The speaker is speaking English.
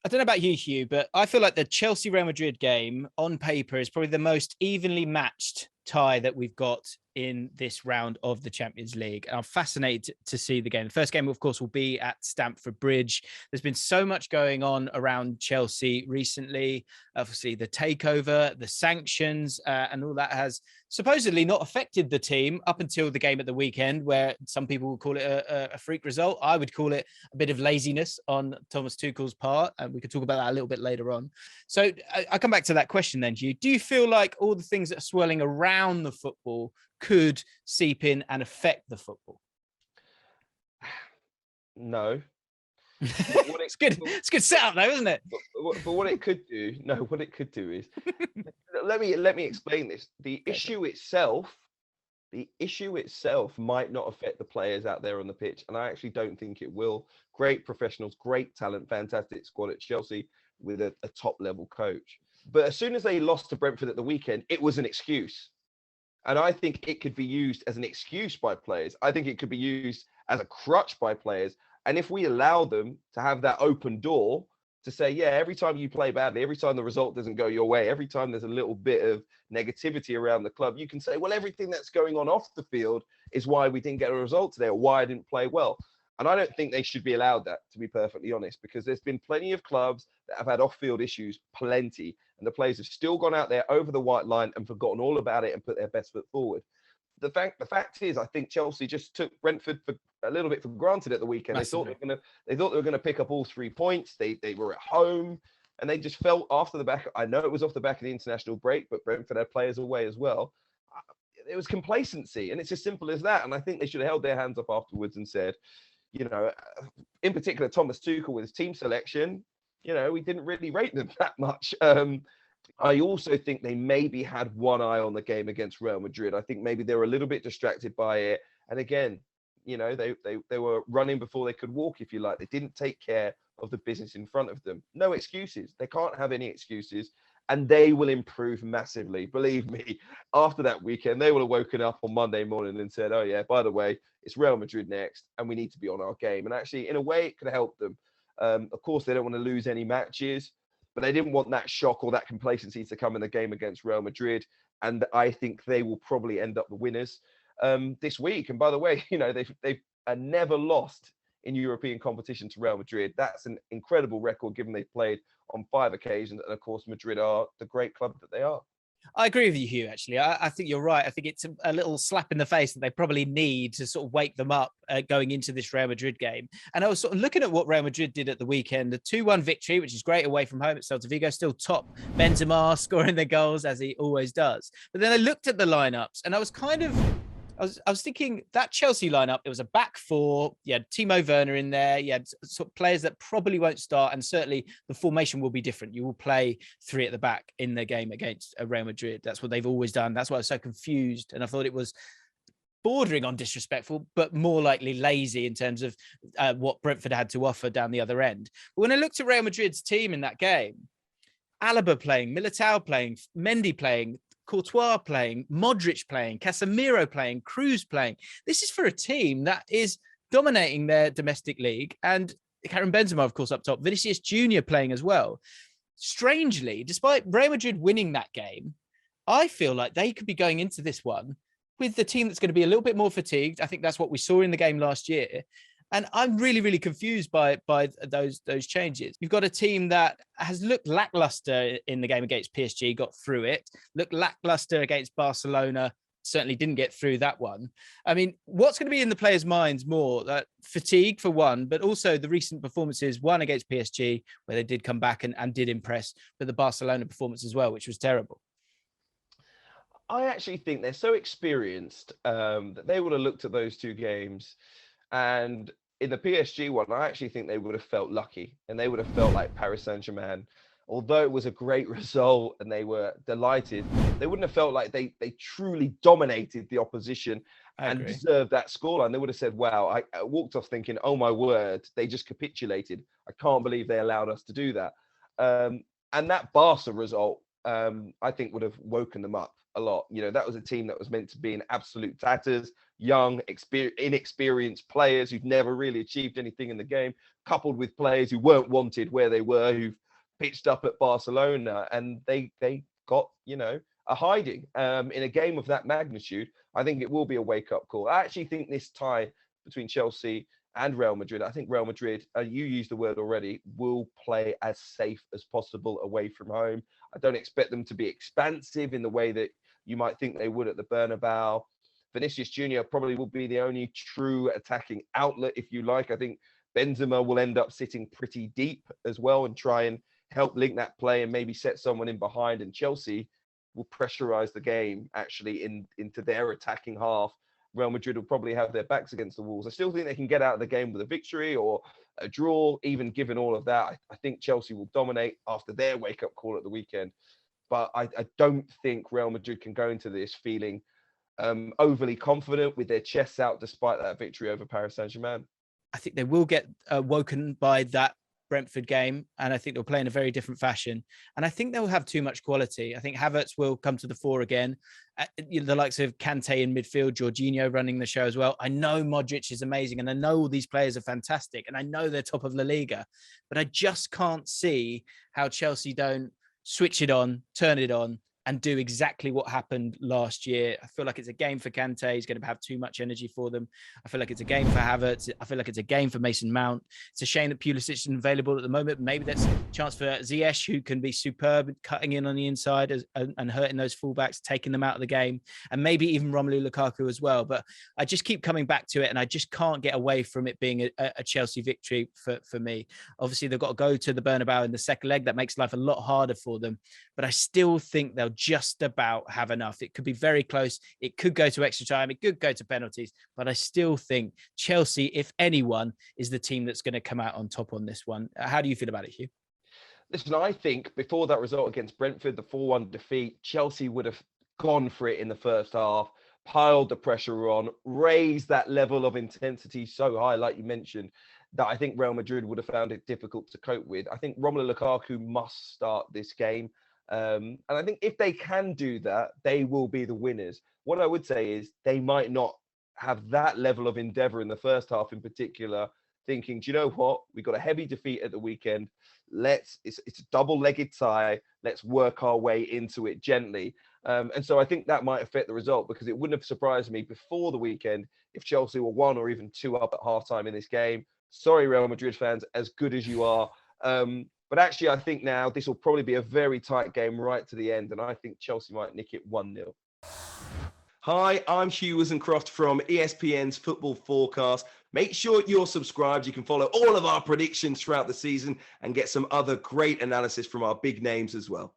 I don't know about you, Hugh, but I feel like the Chelsea Real Madrid game on paper is probably the most evenly matched tie that we've got in this round of the Champions League. And I'm fascinated to see the game. The first game, of course, will be at Stamford Bridge. There's been so much going on around Chelsea recently. Obviously, the takeover, the sanctions, and all that has supposedly not affected the team up until the game at the weekend, where some people would call it a freak result. I would call it a bit of laziness on Thomas Tuchel's part, and we could talk about that a little bit later on. So I come back to that question then, Hugh. Do you feel like all the things that are swirling around the football could seep in and affect the football? No. It's good. It's a good setup, though, isn't it? But what it could do, what it could do is, let me explain this. The issue itself might not affect the players out there on the pitch, and I actually don't think it will. Great professionals, great talent, fantastic squad at Chelsea with a top level coach. But as soon as they lost to Brentford at the weekend, it was an excuse. And I think it could be used as an excuse by players. I think it could be used as a crutch by players. And if we allow them to have that open door to say, yeah, every time you play badly, every time the result doesn't go your way, every time there's a little bit of negativity around the club, you can say, well, everything that's going on off the field is why we didn't get a result today or why I didn't play well. And I don't think they should be allowed that, to be perfectly honest, because there's been plenty of clubs that have had off-field issues, plenty. And the players have still gone out there over the white line and forgotten all about it and put their best foot forward. The fact is, I think Chelsea just took Brentford for a little bit for granted at the weekend. Massively. They thought they were gonna pick up all 3 points. They were at home, and they just felt after the back. I know it was off the back of the international break, but Brentford had players away as well. It was complacency, and it's as simple as that. And I think they should have held their hands up afterwards and said, in particular, Thomas Tuchel with his team selection, we didn't really rate them that much. I also think they maybe had one eye on the game against Real Madrid. I think maybe they were a little bit distracted by it. And again, they were running before they could walk, if you like. They didn't take care of the business in front of them. No excuses. They can't have any excuses. And they will improve massively. Believe me, after that weekend, they will have woken up on Monday morning and said, oh, yeah, by the way, it's Real Madrid next, and we need to be on our game. And actually, in a way, it could help them. Of course, they don't want to lose any matches, but they didn't want that shock or that complacency to come in the game against Real Madrid. And I think they will probably end up the winners this week. And by the way, they've never lost in European competition to Real Madrid. That's an incredible record, given they've played on 5 occasions. And of course, Madrid are the great club that they are. I agree with you, Hugh, actually. I think you're right. I think it's a little slap in the face that they probably need to sort of wake them up going into this Real Madrid game. And I was sort of looking at what Real Madrid did at the weekend, the 2-1 victory, which is great away from home at Celta Vigo, still top Benzema scoring their goals as he always does. But then I looked at the lineups and I was thinking that Chelsea lineup, it was a back 4. You had Timo Werner in there. You had sort of players that probably won't start. And certainly the formation will be different. You will play 3 at the back in the game against Real Madrid. That's what they've always done. That's why I was so confused. And I thought it was bordering on disrespectful, but more likely lazy in terms of what Brentford had to offer down the other end. But when I looked at Real Madrid's team in that game, Alaba playing, Militao playing, Mendy playing, Courtois playing, Modric playing, Casemiro playing, Cruz playing. This is for a team that is dominating their domestic league. And Karim Benzema, of course, up top. Vinicius Jr. playing as well. Strangely, despite Real Madrid winning that game, I feel like they could be going into this one with the team that's going to be a little bit more fatigued. I think that's what we saw in the game last year. And I'm really, really confused by those changes. You've got a team that has looked lackluster in the game against PSG, got through it, looked lackluster against Barcelona, certainly didn't get through that one. I mean, what's going to be in the players' minds more? That fatigue for one, but also the recent performances, one against PSG, where they did come back and did impress, but the Barcelona performance as well, which was terrible. I actually think they're so experienced that they would have looked at those 2 games. And in the PSG one, I actually think they would have felt lucky, and they would have felt like Paris Saint-Germain. Although it was a great result and they were delighted, they wouldn't have felt like they truly dominated the opposition and deserved that scoreline. They would have said, wow, I walked off thinking, oh my word, they just capitulated. I can't believe they allowed us to do that. And that Barca result, I think would have woken them up a lot. You know, that was a team that was meant to be in absolute tatters, young, inexperienced players who've never really achieved anything in the game, coupled with players who weren't wanted where they were, who've pitched up at Barcelona, and they got, you know, a hiding in a game of that magnitude. I think it will be a wake-up call. I actually think this tie between Chelsea and Real Madrid, I think Real Madrid, you used the word already, will play as safe as possible away from home. I don't expect them to be expansive in the way that you might think they would at the Bernabeu. Vinicius Jr. probably will be the only true attacking outlet, if you like. I think Benzema will end up sitting pretty deep as well and try and help link that play and maybe set someone in behind. And Chelsea will pressurize the game actually into their attacking half. Real Madrid will probably have their backs against the walls. I still think they can get out of the game with a victory or a draw, even given all of that. I think Chelsea will dominate after their wake-up call at the weekend. But I don't think Real Madrid can go into this feeling overly confident with their chests out despite that victory over Paris Saint-Germain. I think they will get woken by that Brentford game, and I think they'll play in a very different fashion. And I think they'll have too much quality. I think Havertz will come to the fore again. The likes of Kante in midfield, Jorginho running the show as well. I know Modric is amazing, and I know all these players are fantastic, and I know they're top of La Liga, but I just can't see how Chelsea don't switch it on, turn it on, and do exactly what happened last year. I feel like it's a game for Kante. He's going to have too much energy for them. I feel like it's a game for Havertz. I feel like it's a game for Mason Mount. It's a shame that Pulisic isn't available at the moment. Maybe that's a chance for Ziyech, who can be superb cutting in on the inside and hurting those fullbacks, taking them out of the game, and maybe even Romelu Lukaku as well. But I just keep coming back to it, and I just can't get away from it being a Chelsea victory for me. Obviously, they've got to go to the Bernabeu in the second leg. That makes life a lot harder for them. But I still think they'll just about have enough. It could be very close. It could go to extra time. It could go to penalties. But I still think Chelsea, if anyone, is the team that's going to come out on top on this one. How do you feel about it, Hugh? Listen, I think before that result against Brentford, the 4-1 defeat, Chelsea would have gone for it in the first half, piled the pressure on, raised that level of intensity so high, like you mentioned, that I think Real Madrid would have found it difficult to cope with. I think Romelu Lukaku must start this game. And I think if they can do that, they will be the winners. What I would say is they might not have that level of endeavour in the first half in particular, thinking, do you know what? We got a heavy defeat at the weekend. It's a double-legged tie. Let's work our way into it gently. And so I think that might affect the result, because it wouldn't have surprised me before the weekend if Chelsea were 1 or even 2 up at halftime in this game. Sorry, Real Madrid fans, as good as you are. But actually, I think now this will probably be a very tight game right to the end, and I think Chelsea might nick it 1-0. Hi, I'm Hugh Woozencroft from ESPN's Football Forecast. Make sure you're subscribed. You can follow all of our predictions throughout the season and get some other great analysis from our big names as well.